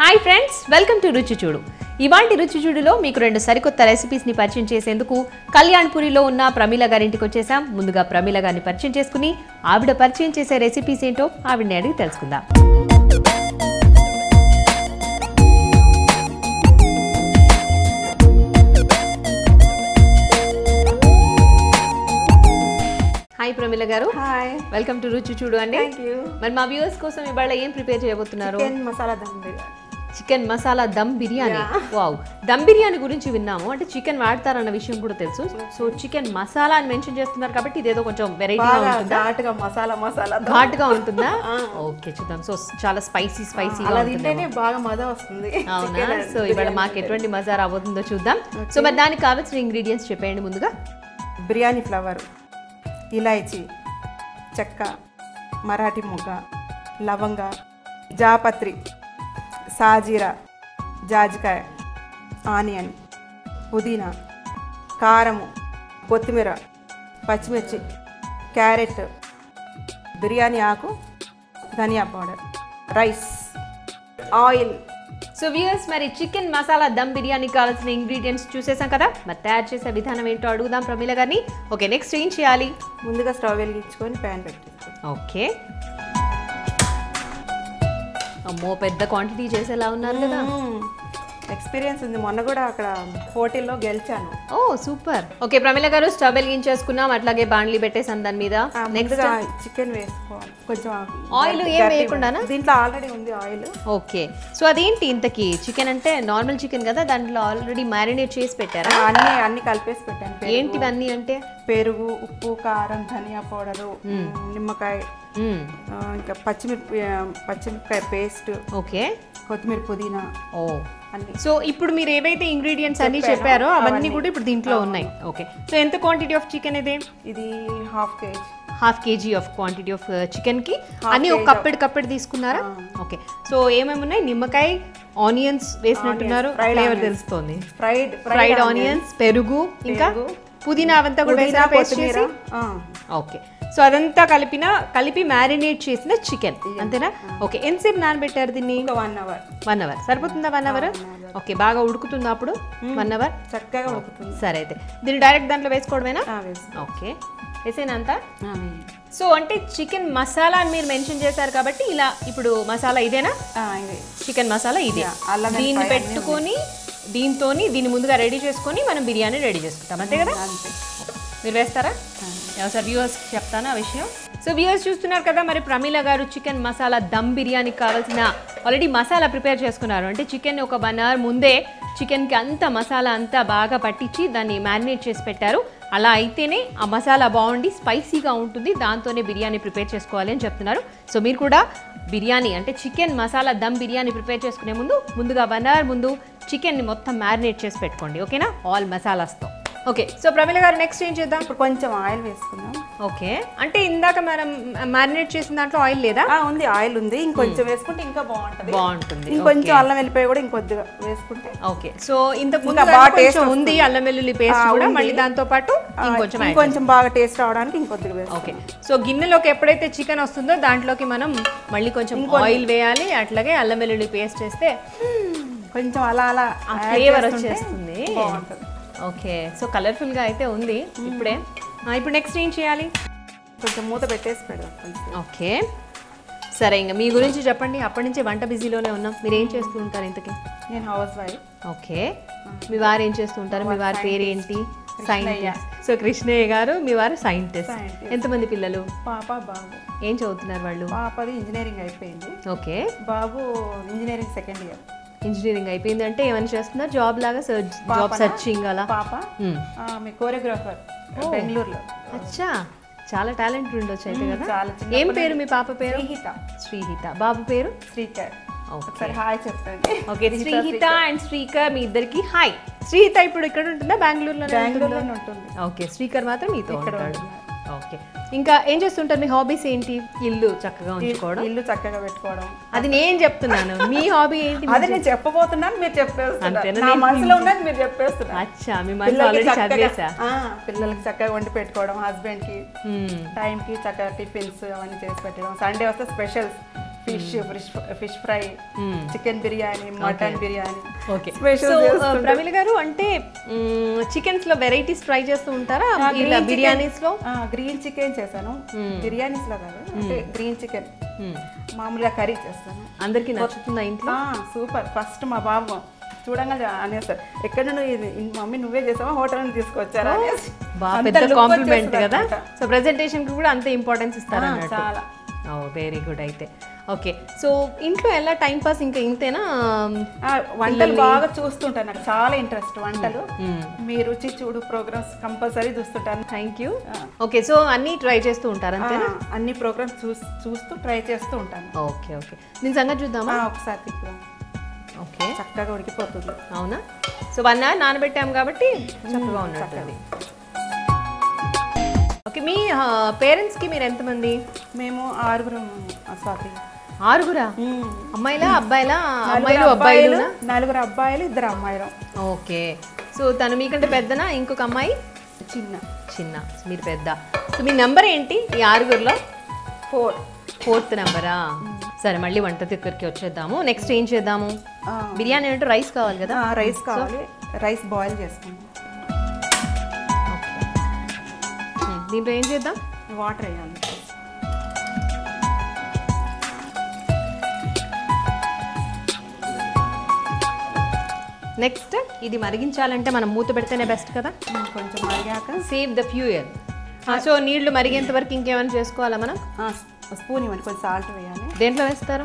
Hi friends, welcome to రుచి చూడు. ఇవాంటి రుచి చూడులో మీకు రెండు సరికొత్త రెసిపీస్ని పరిచయం చేసేందుకు కళ్యాణ్పురిలో ఉన్న ప్రమీల గారింటికి వచ్చేసాం. ముందుగా ప్రమీల గారిని పరిచయం చేసుకుని ఆవిడ పరిచయం చేసే రెసిపీస్ ఏంటో ఆవిడని అడిగి తెలుసుకుందాం. హాయ్ ప్రమీల గారు. హాయ్, వెల్కమ్ టు రుచి చూడు అండి. మరి మా వ్యూవర్స్ కోసం ఇవాళ ఏం ప్రిపేర్ చేయబోతున్నారు? చికెన్ మసాలా దమ్ బిర్యానీ. వావ్, దమ్ బిర్యానీ గురించి విన్నాము, అంటే చికెన్ వాడతారన్న విషయం కూడా తెలుసు. సో చికెన్ మసాలా అని మెన్షన్ చేస్తున్నారు కాబట్టి ఇదేదో కొంచెం వెరైటీగా ఉంటుందా? ఘాటుగా ఉంటుందా? ఓకే, చూద్దాం. సో చాలా స్పైసీగా బాగా మజా వస్తుంది. అవునా? సో ఇవాళ మాకు ఎటువంటి మజా రాబోతుందో చూద్దాం. సో మరి దానికి కావాల్సిన ఇంగ్రీడియంట్స్ చెప్పేయండి. ముందుగా బిర్యానీ ఫ్లవర్, ఇలాయచీ, చెక్క, మరాఠీ మొగ్గ, లవంగ, జాపత్రి, సాజీరా, జాజికాయ, ఆనియన్, పుదీనా, కారము, కొత్తిమీర, పచ్చిమిర్చి, క్యారెట్, బిర్యానీ ఆకు, ధనియా powder, rice, oil. So viewers, మరి చికెన్ మసాలా దమ్ బిర్యానీకి కావాల్సిన ఇంగ్రీడియంట్స్ చూసేసాం కదా. మరి తయారు చేసే విధానం ఏంటో అడుగుదాం ప్రమీల గారిని. ఓకే, నెక్స్ట్ ఏం చేయాలి? ముందుగా స్టవ్ వెలిగించుకొని ప్యాన్ పెట్టేసుకోండి. ఓకే. అమ్మో, పెద్ద క్వాంటిటీ చేసేలా ఉన్నారు కదా. ఎక్స్పీరియన్స్ ఉంది, మొన్న కూడా అక్కడ హోటల్లో గెలిచాను. ఓ సూపర్. ఓకే ప్రమీల గారు, స్టవ్ వెలిగించేసుకున్నాం, అట్లాగే బాండ్లీ పెట్టేసాం. దాని మీద నెక్స్ట్ చికెన్ వేసుకోవాలి. కొంచెం ఆయిల్ ఏం వేయకుండానా? దీంట్లో ఆల్రెడీ ఉంది ఆయిల్. ఓకే. సో అదేంటి ఇంతకి? చికెన్ అంటే నార్మల్ చికెన్ కదా, దాంట్లో ఆల్రెడీ మ్యారినేట్ చేసి పెట్టారా? అన్ని కలిపేసి పెట్టాను. ఏంటివి అన్ని అంటే? పెరుగు, ఉప్పు, కారం, ధనియా పౌడరు, నిమ్మకాయ, ఇంకా పచ్చిమిరపకాయ పేస్ట్, ఓకే, కొత్తిమీర, పుదీనా. ఓ అన్ని. సో ఇప్పుడు మీరు ఏవైతే ఇంగ్రీడియంట్స్ అన్ని చెప్పారో అవన్నీ కూడా ఇప్పుడు దీంట్లో ఉన్నాయి. ఓకే. సో ఎంత క్వాంటిటీ ఆఫ్ చికెన్ ఇది? ఇది half KG of quantity of chicken కి అన్ని ఒక కప్పెడు తీసుకున్నారా? ఓకే. సో ఏమేమి ఉన్నాయి? నిమ్మకాయ, ఆనియన్స్ వేసినట్టున్నారు, ఫ్లేవర్ తెలుస్తుంది. ఫ్రైడ్ ఆనియన్స్, పెరుగు, ఇంకా పుదీనా అవంతా కూడా వేసిన పేస్ట్ చేసి. ఓకే. సో అదంతా కలిపి మ్యారినేట్ చేసిన చికెన్ అంతేనా? ఓకే. ఎంతసేపు నానబెట్టారు దీన్ని? 1 అవర్. 1 అవర్ సరిపోతుందా? 1 అవర్. ఓకే. బాగా ఉడుకుతుంది అప్పుడు 1 అవర్? చక్కగా ఉడుకుతుంది. సరే, అయితే దీన్ని డైరెక్ట్ దాంట్లో వేసుకోవడమేనా? ఓకే, వేసేనా అంతా? సో అంటే చికెన్ మసాలా అని మీరు మెన్షన్ చేశారు కాబట్టి ఇలా ఇప్పుడు మసాలా ఇదేనా? చికెన్ మసాలా ఇదే. దీన్ని పెట్టుకొని దీన్ని ముందుగా రెడీ చేసుకొని మనం బిర్యానీ రెడీ చేసుకుంటాం, అంతే కదా? మీరు వేస్తారా? సార్ వ్యూవర్స్ చెప్తాను ఆ విషయం. సో వ్యూవర్స్ చూస్తున్నారు కదా, మరి ప్రమీల గారు చికెన్ మసాలా దమ్ బిర్యానీకి కావాల్సిన ఆల్రెడీ మసాలా ప్రిపేర్ చేసుకున్నారు. అంటే చికెన్ ఒక 1 అవర్ ముందే చికెన్కి అంతా మసాలా అంతా బాగా పట్టించి దాన్ని మ్యారినేట్ చేసి పెట్టారు. అలా అయితేనే ఆ మసాలా బాగుండి స్పైసీగా ఉంటుంది, దాంతోనే బిర్యానీ ప్రిపేర్ చేసుకోవాలి అని చెప్తున్నారు. సో మీరు కూడా బిర్యానీ అంటే చికెన్ మసాలా దమ్ బిర్యానీ ప్రిపేర్ చేసుకునే ముందుగా 1 అవర్ ముందు చికెన్ని మొత్తం మ్యారినేట్ చేసి పెట్టుకోండి, ఓకేనా? ఆల్ మసాలాస్తో. ఓకే. సో ప్రమీల గారు నెక్స్ట్ ఏం చేద్దాం? ఇప్పుడు కొంచెం ఆయిల్ వేసుకుందాం. ఓకే. అంటే ఇందాక మనం మ్యారినేట్ చేసిన దాంట్లో ఆయిల్ లేదా? ఉంది, ఆయిల్ ఉంది. ఇంకొంచెం వేసుకుంటే ఇంకా బాగుంటుంది. ఇంకొంచెం అల్లం వెల్లిపాయ కూడా ఇంకొద్దిగా వేసుకుంటే. ఓకే. సో ఇంతకు ముందు బాగా టేస్ట్ ఉంది, అల్లం వెల్లుల్లి పేస్ట్ కూడా, మళ్ళీ దాంతో పాటు ఇంకొంచెం బాగా టేస్ట్ రావడానికి ఇంకొద్దిగా వేస్తాం. ఓకే. సో గిన్నెలోకి ఎప్పుడైతే చికెన్ వస్తుందో దాంట్లోకి మనం మళ్ళీ కొంచెం ఆయిల్ వేయాలి, అట్లాగే అల్లం వెల్లుల్లి పేస్ట్ చేస్తే కొంచెం అలా ఫ్లేవర్ వచ్చేస్తుంది. ఓకే. సో కలర్ఫుల్గా అయితే ఉంది ఇప్పుడే. ఇప్పుడు నెక్స్ట్ ఏం చేయాలి? కొంచెం మూత పెట్టేసి పెడదాం. ఓకే. సరే, ఇంకా మీ గురించి చెప్పండి. అప్పటి నుంచి వంట బిజీలోనే ఉన్నాం. మీరు ఏం చేస్తూ ఉంటారు ఇంతకీ? నేను హౌస్ వైఫ్. ఓకే. మీ వారు ఏం చేస్తూ ఉంటారు? మీ వారి పేరు ఏంటి? సైంటిస్ట్. సో కృష్ణయ్య గారు మీ వారు సైంటిస్ట్. ఎంతమంది పిల్లలు? పాప, బాబు. ఏం చదువుతున్నారు వాళ్ళు? పాపది ఇంజనీరింగ్ అయిపోయింది. ఓకే. బాబు ఇంజనీరింగ్ 2nd ఇయర్. ఇంజనీరింగ్ అయిపోయింది అంటే ఏమైనా చేస్తున్నారు? జాబ్ లాగా జాబ్ సర్చింగ్ అలా? పాప కోరియోగ్రాఫర్ బెంగళూరులో. అచ్చా, చాలా టాలెంట్ ఉండొచ్చు అయితే కదా. ఏం పేరు మీ పాప పేరు? శ్రీహిత. బాబు పేరు? శ్రీకర్. ఒకసారి హాయ్ చెప్పండి. ఓకే, శ్రీహిత అండ్ శ్రీకర్ మీ ఇద్దరికి హాయ్. శ్రీహిత ఇప్పుడు ఇక్కడ ఉంటుందా? బెంగళూరులో ఉంటుంది. ఓకే. శ్రీకర్ మాత్రం మీతో ఉంటాడు. ఓకే. ఇంకా ఏం చేస్తుంటారు? మీ హాబీస్ ఏంటి? ఇల్లు చక్కగా ఉంచుకోవడం, ఇల్లు చక్కగా పెట్టుకోవడం. అది నేను చెప్తున్నాను. మీ హాబీ ఏంటి? అది నేను చెప్పబోతున్నాను, మీరు చెప్పేస్తున్నారు. నా మనసులో ఉన్నది మీరు చెప్పేస్తున్నారు. అచ్చా, మీ మనసులో ఆల్రెడీ చదివేసా. పిల్లలకి చక్కగా వండి పెట్టుకోవడం, హస్బెండ్ కి టైం కి చక్కగా టిఫిన్స్ అవన్నీ చేసి పెట్టడం. సండే వస్తే specials fish fry, chicken biryani, mutton biryani. Okay. So Pramila గారు అంటే చికెన్స్ లో వెరైటీస్ ట్రై చేస్తూ ఉంటారా? ఇలా బిర్యానీస్ లో గ్రీన్ చికెన్ చేశాను, బిర్యానీస్ లో కాదు, అంటే గ్రీన్ చికెన్ మామూలుగా కర్రీ చేస్తాను. అందరికి నచ్చుతుందా ఇంట్లో? సూపర్. ఫస్ట్ మా బాబు చూడంగా అనేసారు, ఎక్కడ నుండి ఇది మమ్మీ నువ్వే చేసావా, హోటల్ నుంచి తీసుకొచ్చారా అనేసి. పెద్ద కాంప్లిమెంట్ కదా. సో ప్రెజెంటేషన్ కి కూడా అంత ఇంపార్టెన్స్ ఇస్తారా? చాలా. Very good. అయితే ఓకే. సో ఇంట్లో ఎలా టైం పాస్ ఇంకా ఇంతేనా? వంటలు బాగా చూస్తుంటాను, నాకు చాలా ఇంట్రెస్ట్ వంటలు. మీ రుచి చూడు ప్రోగ్రామ్స్ కంపల్సరీ చూస్తుంటాను. Thank you. ఓకే. సో అన్ని ట్రై చేస్తూ ఉంటారు అంతేనా? అన్ని ప్రోగ్రామ్స్ చూస్తూ ట్రై చేస్తూ ఉంటాను. Okay okay. నేను సంగతి చూద్దామా? ఒకసారి ఇప్పుడు ఓకే. చక్కగా ఉడికిపోతుంది. అవునా? సో 1 hour నానబెట్టాము కాబట్టి చక్కగా ఉన్నట్టుంది. ఓకే. మీ పేరెంట్స్కి మీరు ఎంతమంది? మేము 6 స్వాతి. 6? అమ్మాయిలా అబ్బాయిలా? అమ్మాయిలు అబ్బాయిలు? 4 అబ్బాయిలు 2 అమ్మాయిలు. ఓకే. సో తను మీకంటే పెద్దనా? ఇంకొక అమ్మాయి చిన్న. మీరు పెద్ద. సో మీ నెంబర్ ఏంటి ఈ 6లో? 4th నెంబరా? సరే, మళ్ళీ వంట దగ్గరికి వచ్చేద్దాము. నెక్స్ట్ ఏం చేద్దాము? బిర్యానీ అంటే రైస్ కావాలి కదా? రైస్ కావాలి. రైస్ బాయిల్ చేసుకుందాం. దీంట్లో ఏం చేద్దాం? వాటర్ వేయాలి. నెక్స్ట్ ఇది మరిగించాలంటే మనం మూత పెడితేనే బెస్ట్ కదా? కొంచెం మరిగాక సేవ్ ద ఫ్యూయల్. సో నీళ్లు మరిగేంత వరకు ఇంకేమైనా చేసుకోవాలా మనం? స్పూన్ ఇవ్వండి, కొంచెం సాల్ట్ వేయాలి. దేంట్లో వేస్తారు?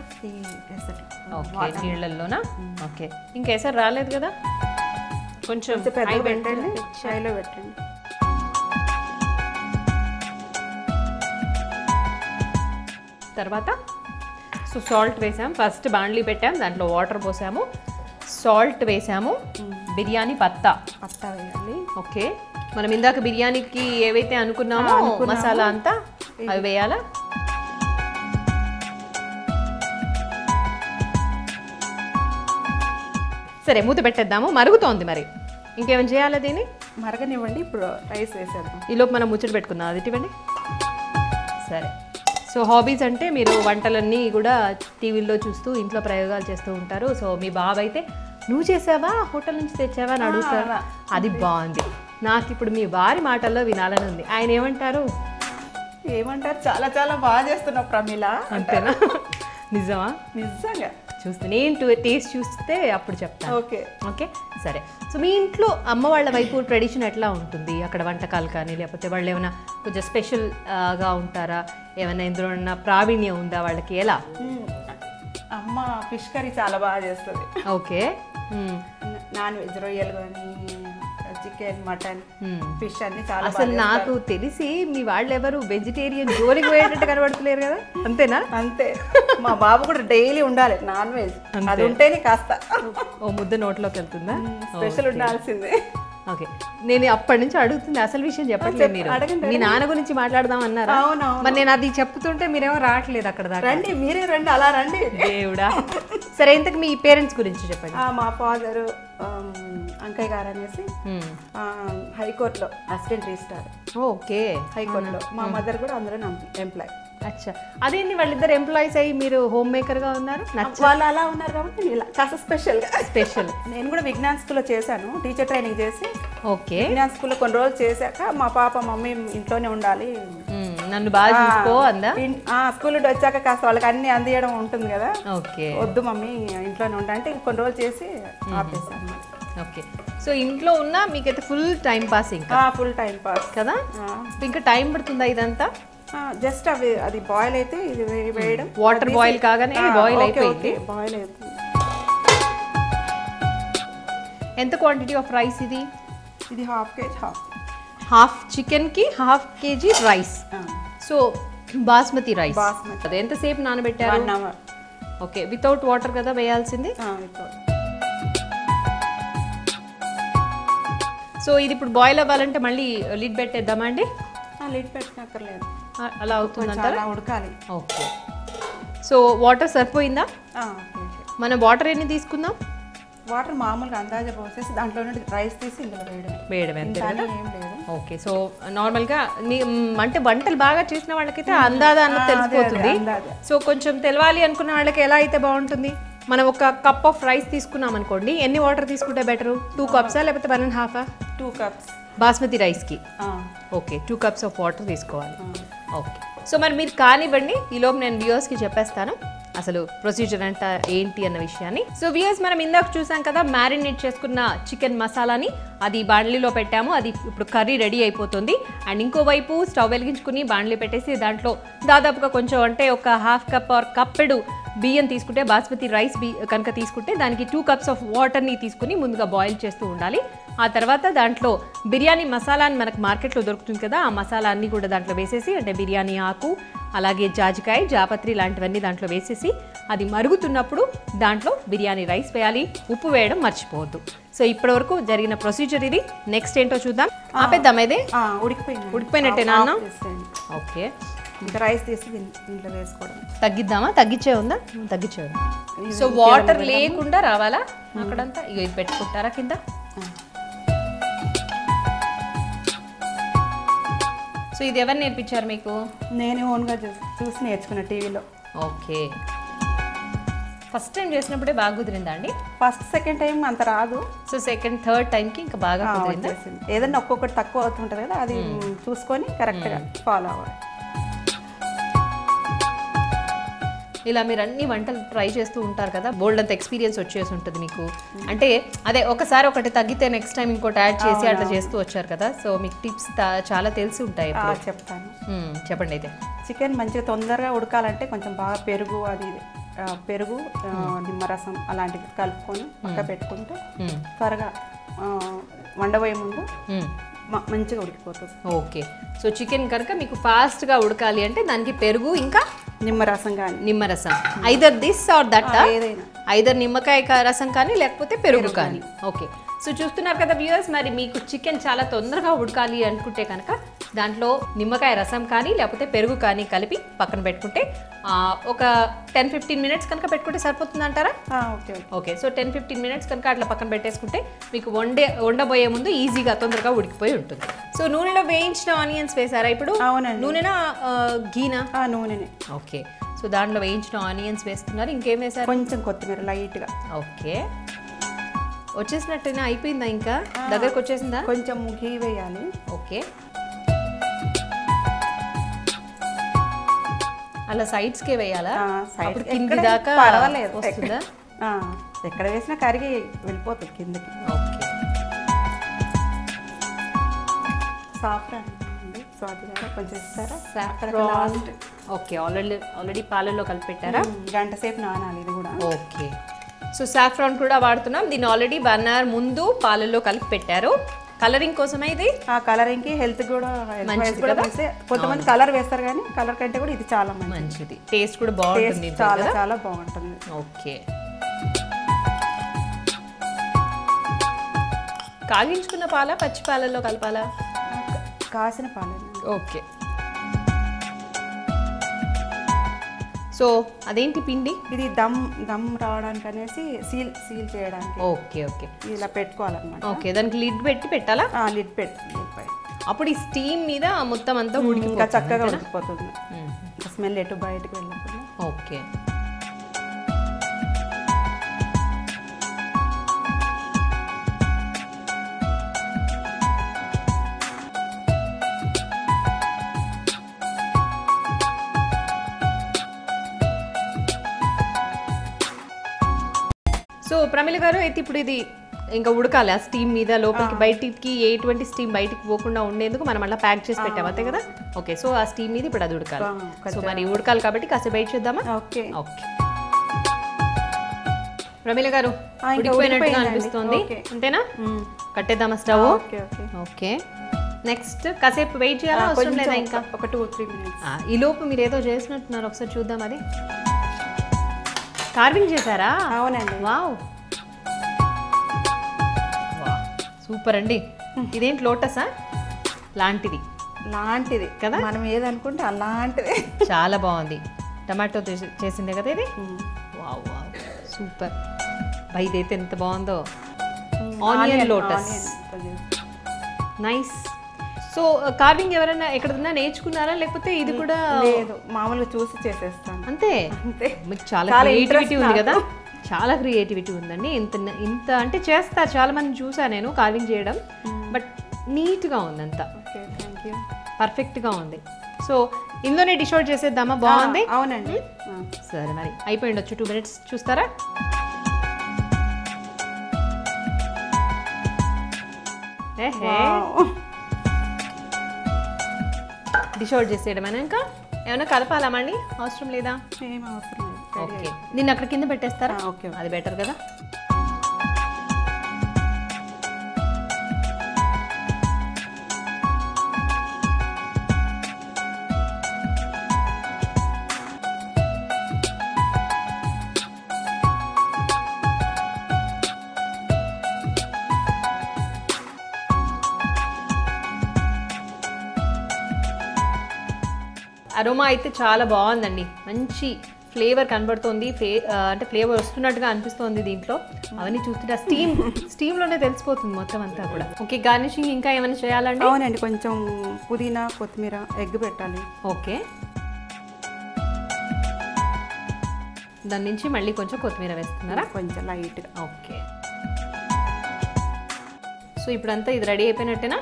ఓకే, నీళ్ళల్లోనా? ఓకే. ఇంకా ఎసరు రాలేదు కదా? కొంచెం పెద్దగా పెట్టండి, షైలో పెట్టండి. తర్వాత సో సాల్ట్ వేసాం. ఫస్ట్ బాండ్లీ పెట్టాం, దాంట్లో వాటర్ పోసాము, సాల్ట్ వేసాము, బిర్యానీ పత్తా వేయాలి. ఓకే. మనం ఇందాక బిర్యానీకి ఏవైతే అనుకున్నామో మసాలా అంతా అవి వేయాలా? సరే, మూత పెట్టేద్దాము. మరుగుతోంది, మరి ఇంకేమైనా చేయాలా? దీన్ని మరగనివ్వండి. ఇప్పుడు రైస్ వేసేద్దాం. ఈలోపు మనం ముచ్చట పెట్టుకుందాం. అది ఇవ్వండి. సరే. సో హాబీస్ అంటే మీరు వంటలన్నీ కూడా టీవీల్లో చూస్తూ ఇంట్లో ప్రయోగాలు చేస్తూ ఉంటారు. సో మీ బాబు అయితే నువ్వు చేసావా, హోటల్ నుంచి తెచ్చావా అని అడుగుతావా? అది బాగుంది. నాకు ఇప్పుడు మీ వారి మాటల్లో వినాలని ఉంది. ఆయన ఏమంటారు? చాలా చాలా బాగా చేస్తున్నావు ప్రమిళ. అంతేనా? నిజమా? నిజంగా చూస్తే నేను టేస్ట్ చూస్తే అప్పుడు చెప్తాను. Okay okay. సరే. సో మీ ఇంట్లో అమ్మ వాళ్ళ వైపు ట్రెడిషన్ ఎట్లా ఉంటుంది? అక్కడ వంటకాలు కానీ, లేకపోతే వాళ్ళు ఏమైనా కొంచెం స్పెషల్గా ఉంటారా? ఏమైనా ఇందులో ఉన్న ప్రావీణ్యం ఉందా వాళ్ళకి? ఎలా? అమ్మ ఫిష్ కర్రీ చాలా బాగా చేస్తుంది. ఓకే. నాన్ వెజ్ రొయ్యలు కానీ, చికెన్, మటన్, ఫిష్ అన్ని చాలా. అసలు నాకు తెలిసి మీ వాళ్ళు ఎవరు వెజిటేరియన్ జోలికి పోయేటట్టు కనబడతలేరు కదా? అంతేనా? అంతే. మా బాబు కూడా డైలీ ఉండాలి నాన్ వెజ్. అది ఉంటేనే కాస్త ఓ ముద్ద నోట్లోకి వెళ్తుందా? స్పెషల్ ఉండాల్సిందే. ఓకే. నేను అప్పటి నుంచి అడుగుతుంది, అసలు విషయం చెప్పట్లేదు మీరు. మీ నాన్న గురించి మాట్లాడదాం అన్నారా? మరి నేను అది చెప్తుంటే మీరేమో రావట్లేదు అక్కడ దాకా. రండి, మీరే రండి, అలా రండి. దేవుడా. సరే, ఇంతకు మీ పేరెంట్స్ గురించి చెప్పండి. మా ఫాదరు అంకయ్య గారు అనేసి హైకోర్టులో అసిస్టెంట్ రిజిస్ట్రార్. ఓకే. హైకోర్టులో. మా మదర్ కూడా అందులో ఎంప్లాయ్. అచ్చా. అదేంటి వాళ్ళిద్దరు ఎంప్లాయీస్ అయ్యి మీరు హోమ్ మేకర్ గా ఉన్నారు? వాళ్ళు అలా ఉన్నారు కాబట్టి ఇలా కాస్త స్పెషల్. నేను కూడా విజ్ఞాన్ స్కూల్లో చేశాను, టీచర్ ట్రైనింగ్ చేసి. ఓకే. విజ్ఞాన్ స్కూల్లో కొన్ని రోజులు చేశాక మా పాప మమ్మీ ఇంట్లోనే ఉండాలి, నన్ను బాగా చూసుకో అందా. స్కూల్ నుండి వచ్చాక కాస్త వాళ్ళకి అన్ని అందియడం ఉంటుంది కదా. ఓకే. వద్దు మమ్మీ ఇంట్లోనే ఉండాలంటే కొన్ని రోజులు చేసి ఆపేసాను. ఓకే. సో ఇంట్లో ఉన్నా మీకైతే ఫుల్ టైం పాస్? ఇంకా ఫుల్ టైం పాస్ కదా. ఇంకా టైం పడుతుందా ఇదంతా? జస్ట్ అది బాయిల్ అయితే ఇది వేయడం, వాటర్ బాయిల్ కాగానే బాయిల్ అయిపోయింది. బాయిల్ అవుతుంది. ఎంత క్వాంటిటీ ఆఫ్ రైస్ ఇది? ఇది ½ kg. హాఫ్ చికెన్ కి ½ kg rice. So basmati rice. అదే ఎంతసేపు నానబెట్టారు? 1 hour. ఓకే. వితౌట్ వాటర్ కదా వేయాల్సింది? సో ఇది ఇప్పుడు బాయిల్ అవ్వాలంటే మళ్ళీ లిడ్ పెట్టేద్దామా అండి? లిడ్ పెట్టనక్కర్లేదు, అలా అవుతుందంటారా? ఉడకాలి. ఓకే. సో వాటర్ సరిపోయిందా? మనం వాటర్ ఎన్ని తీసుకుందాం? వాటర్ మామూలుగా అందాజ పోసేసి దాంట్లో నుండి రైస్ తీసి ఇందులో వేయడమే. అంతే కదా? ఏం లేదు. ఓకే. సో నార్మల్గా మీ అంటే వంటలు బాగా చేసిన వాళ్ళకైతే అందాదా అన్నది తెలిసిపోతుంది. సో కొంచెం తెలవాలి అనుకున్న వాళ్ళకి ఎలా అయితే బాగుంటుంది? మనం ఒక కప్ ఆఫ్ రైస్ తీసుకున్నాం అనుకోండి, ఎన్ని వాటర్ తీసుకుంటే బెటరు? 2 కప్సా లేకపోతే 1.5? 2 కప్స్ బాస్మతి రైస్కి. ఓకే, 2 కప్స్ ఆఫ్ వాటర్ తీసుకోవాలి. ఓకే. సో మరి మీరు కానివ్వండి, ఈలోపు నేను వ్యూవర్స్కి చెప్పేస్తాను అసలు ప్రొసీజర్ అంట ఏంటి అన్న విషయాన్ని. సో వ్యూవర్స్, మనం ఇందాక చూసాం కదా మ్యారినేట్ చేసుకున్న చికెన్ మసాలాని, అది బాండ్లీలో పెట్టాము. అది ఇప్పుడు కర్రీ రెడీ అయిపోతుంది. అండ్ ఇంకోవైపు స్టవ్ వెలిగించుకుని బాండ్లీ పెట్టేసి దాంట్లో దాదాపుగా కొంచెం అంటే ఒక 1/2 కప్ ఆర్ కప్పెడు బియ్యం తీసుకుంటే, బాస్మతి రైస్ కనుక తీసుకుంటే దానికి 2 కప్స్ ఆఫ్ వాటర్ని తీసుకుని ముందుగా బాయిల్ చేస్తూ ఉండాలి. ఆ తర్వాత దాంట్లో బిర్యానీ మసాలా అని మనకు మార్కెట్లో దొరుకుతుంది కదా, ఆ మసాలా అన్నీ కూడా దాంట్లో వేసేసి, అంటే బిర్యానీ ఆకు, అలాగే జాజికాయ, జాపత్రి లాంటివన్నీ దాంట్లో వేసేసి అది మరుగుతున్నప్పుడు దాంట్లో బిర్యానీ రైస్ వేయాలి. ఉప్పు వేయడం మర్చిపోవద్దు. సో ఇప్పటివరకు జరిగిన ప్రొసీజర్ ఇది. నెక్స్ట్ ఏంటో చూద్దాం. ఆపేద్దాం. అయితే ఉడికిపోయినట్టేనా అన్న? ఓకే. ఇంకా రైస్ తీసి దీంట్లో వేసుకోవడం. తగ్గిద్దామా? తగ్గించే ఉందా? తగ్గించే ఉంది. సో వాటర్ లేకుండా రావాలా అక్కడంతా? ఇక ఇది పెట్టుకుంటారా కింద? సో ఇది ఎవరు నేర్పించారు మీకు? నేను ఓన్గా చూసి నేర్చుకున్నా టీవీలో. ఓకే. ఫస్ట్ టైం చేసినప్పుడే బాగా కుదిరిందా అండి? ఫస్ట్ సెకండ్ టైం అంత రాదు. సో సెకండ్ థర్డ్ టైంకి ఇంకా బాగా కుదిరిందా? ఏదన్నా ఒక్కొక్కటి తక్కువ అవుతుంటుంది కదా, అది చూసుకొని కరెక్ట్గా ఫాలో అవ్వాలి. ఇలా మీరు అన్ని వంటలు ట్రై చేస్తూ ఉంటారు కదా, బోల్డ్ అంత ఎక్స్పీరియన్స్ వచ్చేసి ఉంటుంది మీకు. అంటే అదే ఒకసారి ఒకటి తగ్గితే నెక్స్ట్ టైం ఇంకోటి యాడ్ చేసి అట్లా చేస్తూ వచ్చారు కదా, సో మీకు టిప్స్ చాలా తెలిసి ఉంటాయి. చెప్తాను, చెప్పండి. అయితే చికెన్ మంచిగా తొందరగా ఉడకాలంటే కొంచెం బాగా పెరుగు, అది పెరుగు, నిమ్మరసం అలాంటివి కలుపుకొని పక్క పెట్టుకుంటే త్వరగా వండబోయే ముందు మంచిగా ఉడికిపోతుంది. ఓకే. సో చికెన్ కనుక మీకు ఫాస్ట్గా ఉడకాలి అంటే దానికి పెరుగు ఇంకా నిమ్మరసం కానీ, నిమ్మరసం ఐదర్ దిస్ ఆర్ దట్, ఏదైనా ఐదర్ నిమ్మకాయ రసం కానీ లేకపోతే పెరుగు కానీ. ఓకే. సో చూస్తున్నారు కదా వ్యూవర్స్, మరి మీకు చికెన్ చాలా తొందరగా ఉడకాలి అనుకుంటే కనుక దాంట్లో నిమ్మకాయ రసం కానీ లేకపోతే పెరుగు కానీ కలిపి పక్కన పెట్టుకుంటే ఒక 10-15 మినిట్స్ కనుక పెట్టుకుంటే సరిపోతుంది అంటారా? ఓకే. సో 10-15 మినిట్స్ కనుక అట్లా పక్కన పెట్టేసుకుంటే మీకు వండబోయే ముందు ఈజీగా తొందరగా ఉడికిపోయి ఉంటుంది. సో నూనెలో వేయించిన ఆనియన్స్ వేసారా ఇప్పుడు? అవునండి. నూనెనా గీనా? నూనెనే. ఓకే. సో దాంట్లో వేయించిన ఆనియన్స్ వేస్తున్నారు. ఇంకేం వేసారు? కొంచెం కొత్తిమీర లైట్గా. ఓకే. వచ్చేసినట్టేనా? అయిపోయిందా? ఇంకా దగ్గరకు వచ్చేసిందా? కొంచెం గీ వేయాలి. ఓకే. అలా సైడ్స్కే వేయాలా? అప్పుడు కింది దాకా పర్వాలేదు, వస్తుందా? ఎక్కడ వేసినా కరిగి వెళ్ళిపోతుంది కిందకి. ఓకే. సాఫ్రాన్ అండి, కొంచెం ఇస్తారా? సాఫ్రాన్. ఓకే. ఆల్రెడీ పాలల్లో కలిపి పెట్టారా? గంట సేపు నానాలి ఇది కూడా. ఓకే. సో సాఫ్రాన్ కూడా వాడుతున్నాం. దీన్ని ఆల్రెడీ 1 అవర్ ముందు పాలల్లో కలిపి పెట్టారు. కలరింగ్ కోసమే ఇది. కలరింగ్ కి హెల్త్ కూడా మంచిది. కొంతమంది కలర్ వేస్తారు కానీ కలర్ కంటే కూడా ఇది చాలా మంచిది. టేస్ట్ కూడా బాగుంటుంది. చాలా చాలా బాగుంటుంది. ఓకే. కాగించుకున్న పాల పచ్చి పాలల్లో కలపాలా? కాసిన పాలు. ఓకే. సో అదేంటి పిండి? ఇది దమ్ రావడానికి అనేసి సీల్ చేయడానికి. ఓకే. ఓకే. ఇలా పెట్టుకోవాలన్నమాట. ఓకే. దానికి లిడ్ పెట్టి పెట్టాలా? లిడ్ పెట్టి అప్పుడు ఈ స్టీమ్ మీద మొత్తం అంతా ఇంకా చక్కగా ఉడికిపోతుంది. స్మెల్ ఎటు బయటకు వెళ్ళకుండా. ఓకే. సో ప్రమిళ గారు, అయితే ఇప్పుడు ఇది ఇంకా ఉడకాలి ఆ స్టీమ్ మీద, లోపలికి బయటికి ఎటువంటి స్టీమ్ బయటికి పోకుండా ఉండేందుకు మనం అలా ప్యాక్ చేసి పెట్టాము అంతే కదా? ఓకే. సో ఆ స్టీమ్ మీద ఇప్పుడు అది ఉడకాలి. సో మరి ఉడకాలి కాబట్టి కాసేపు వెయిట్ చేద్దామా? ఓకే. ఓకే. ప్రమిళ గారు, ఉడికిపోయినట్టుగా అనిపిస్తుంది అంతేనా? కట్టేద్దామా స్టవ్? ఓకే. నెక్స్ట్ కాసేపు వెయిట్ చేయాలా? అవసరం లేదా? ఇంకా ఒక 2-3 మినిట్స్. ఈ లోపు మీరు ఏదో చేసినట్టున్నారు, ఒకసారి చూద్దాం. అది కార్వింగ్ చేశారా? అవునండి. వావ్, సూపర్ అండి. ఇదేంటి లోటసా? లాంటిది కదా, మనం ఏదనుకుంటే అలాంటిది. చాలా బాగుంది. టమాటో చేసిందే కదా ఇది? Wow wow, super. ఇదైతే ఎంత బాగుందో. Onion lotus, nice. So carving ఎవరైనా ఎక్కడన్నా నేర్చుకున్నారా లేకపోతే ఇది కూడా? లేదు, మామూలుగా చూసి చేసేస్తాను అంతే. అంతే. మీకు చాలా క్రియేటివిటీ ఉంది కదా, చాలా క్రియేటివిటీ ఉందండి. ఇంత అంటే చేస్తారు చాలా మంది చూసా నేను కార్వింగ్ చేయడం, బట్ నీట్గా ఉంది అంతా, పర్ఫెక్ట్గా ఉంది. సో ఇందులోనే డిష్ అవుట్ చేసేద్దామా? బాగుంది. అవునండి. సరే మరి అయిపోయిండొచ్చు, 2 minutes చూస్తారా? డిష్ అవుట్ చేసేయడమేనా? ఇంకా ఏమైనా కలపాలామండి? అవసరం లేదా? ఏం అవసరం లేదు. ఓకే, దీన్ని అక్కడ కింద పెట్టేస్తారా? ఓకే, అది బెటర్ కదా. అరోమా అయితే చాలా బాగుందండి, మంచి ఫ్లేవర్ కనబడుతుంది, అంటే ఫ్లేవర్ వస్తున్నట్టుగా అనిపిస్తుంది దీంట్లో. అవన్నీ చూస్తుంటే స్టీమ్లోనే తెలిసిపోతుంది మొత్తం అంతా కూడా. ఓకే, గార్నిషింగ్ ఇంకా ఏమైనా చేయాలండి? అవునండి, కొంచెం పుదీనా, కొత్తిమీర, ఎగ్ పెట్టాలి. ఓకే, దాని నుంచి మళ్ళీ కొంచెం కొత్తిమీర వేస్తున్నారా? కొంచెం లైట్గా. ఓకే, సో ఇప్పుడంతా ఇది రెడీ అయిపోయినట్టేనా?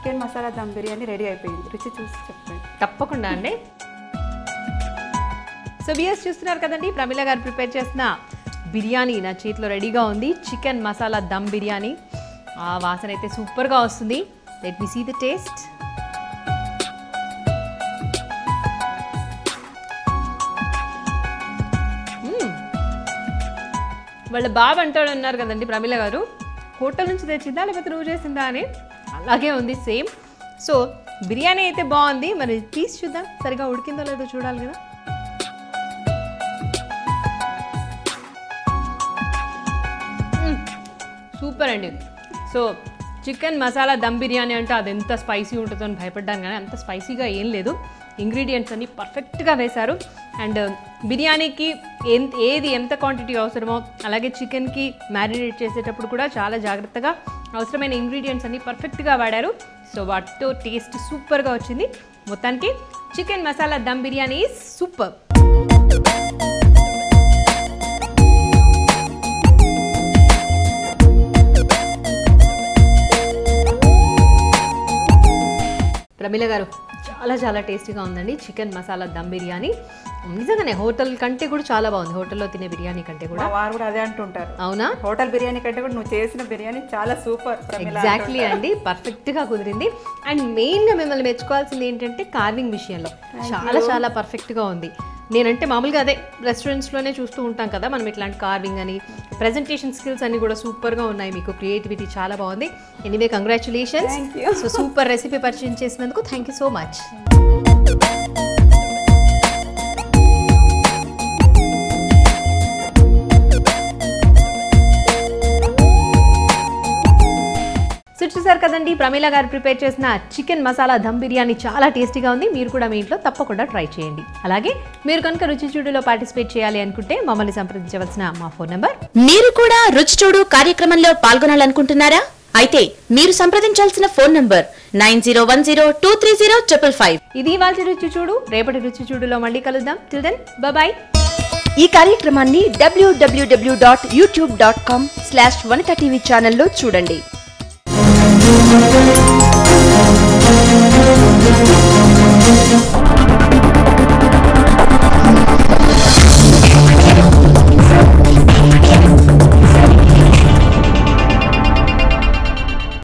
చికెన్ మసాలా దమ్ బిర్యానీ రెడీ అయిపోయింది. రుచి చూసి చెప్పండి. తప్పకుండా అండి. సో బియర్స్ చూస్తున్నారు కదండి, ప్రమీల గారు ప్రిపేర్ చేసిన బిర్యానీ నా చేతిలో రెడీగా ఉంది. చికెన్ మసాలా దమ్ బిర్యానీ. ఆ వాసన అయితే సూపర్గా వస్తుంది. Let me see the taste. వాళ్ళ బాబు అంటాడు అన్నారు కదండి ప్రమీల గారు, హోటల్ నుంచి తెచ్చిందా లేకపోతే నువ్వు చేసిందా అని. అలాగే ఉంది సేమ్. సో బిర్యానీ అయితే బాగుంది, మరి పీస్ చూద్దాం, సరిగా ఉడికిందో లేదో చూడాలి కదా. సూపర్ అండి. సో చికెన్ మసాలా దమ్ బిర్యానీ అంటే అది ఎంత స్పైసీ ఉంటుందో అని భయపడ్డాను, కానీ అంత స్పైసీగా ఏం లేదు. ఇంగ్రీడియంట్స్ అన్నీ పర్ఫెక్ట్గా వేశారు. అండ్ బిర్యానీకి ఏది ఎంత క్వాంటిటీ అవసరమో, అలాగే చికెన్కి మ్యారినేట్ చేసేటప్పుడు కూడా చాలా జాగ్రత్తగా అవసరమైన ఇంగ్రీడియంట్స్ అన్నీ పర్ఫెక్ట్గా వాడారు. సో వాటితో టేస్ట్ సూపర్గా వచ్చింది. మొత్తానికి chicken masala dum biryani is super. Pramila garu, చాలా చాలా టేస్టీగా ఉందండి చికెన్ మసాలా దమ్ బిర్యానీ. నిజంగానే హోటల్ కంటే కూడా చాలా బాగుంది, హోటల్లో తినే బిర్యానీ కంటే కూడా. వారు కూడా అదే అంటుంటారు. అవునా? హోటల్ బిర్యానీ కంటే కూడా నువ్వు చేసిన బిర్యానీ చాలా సూపర్. ఎగ్జాక్ట్లీ అండి, పర్ఫెక్ట్గా కుదిరింది. అండ్ మెయిన్గా మిమ్మల్ని మెచ్చుకోవాల్సింది ఏంటంటే కార్వింగ్ విషయంలో చాలా చాలా పర్ఫెక్ట్గా ఉంది. నేనంటే మామూలుగా అదే రెస్టారెంట్స్లోనే చూస్తూ ఉంటాం కదా మనం ఇట్లాంటి కార్వింగ్ అని. ప్రెజెంటేషన్ స్కిల్స్ అన్ని కూడా సూపర్గా ఉన్నాయి, మీకు క్రియేటివిటీ చాలా బాగుంది. Anyway congratulations. So super recipe పరిచయం చేసినందుకు థ్యాంక్ యూ సో మచ్. చూసారు కదండి, ప్రమీల గారు ప్రిపేర్ చేసిన చికెన్ మసాలా దమ్ బిర్యానీ చాలా టేస్టీగా ఉంది. మీరు కూడా మీ ఇంట్లో తప్పకుండా ట్రై చేయండి. అలాగే మీరు కనుక రుచి చూడులో పార్టిసిపేట్ చేయాలి అనుకుంటే మమ్మల్ని సంప్రదించవలసిన మా ఫోన్ నంబర్. మీరు కూడా రుచి చూడు కార్యక్రమంలో పాల్గొనాలనుకుంటున్నారా? అయితే మీరు సంప్రదించాల్సిన ఫోన్ నంబర్ 9010230555. ఇది ఇవాల్టి రుచి చూడు. రేపటి రుచి చూడులో మళ్ళీ కలుద్దాం. Till then bye. ఈ కార్యక్రమాన్ని www.youtube.com/vanitaTV ఛానల్లో చూడండి. Thank you.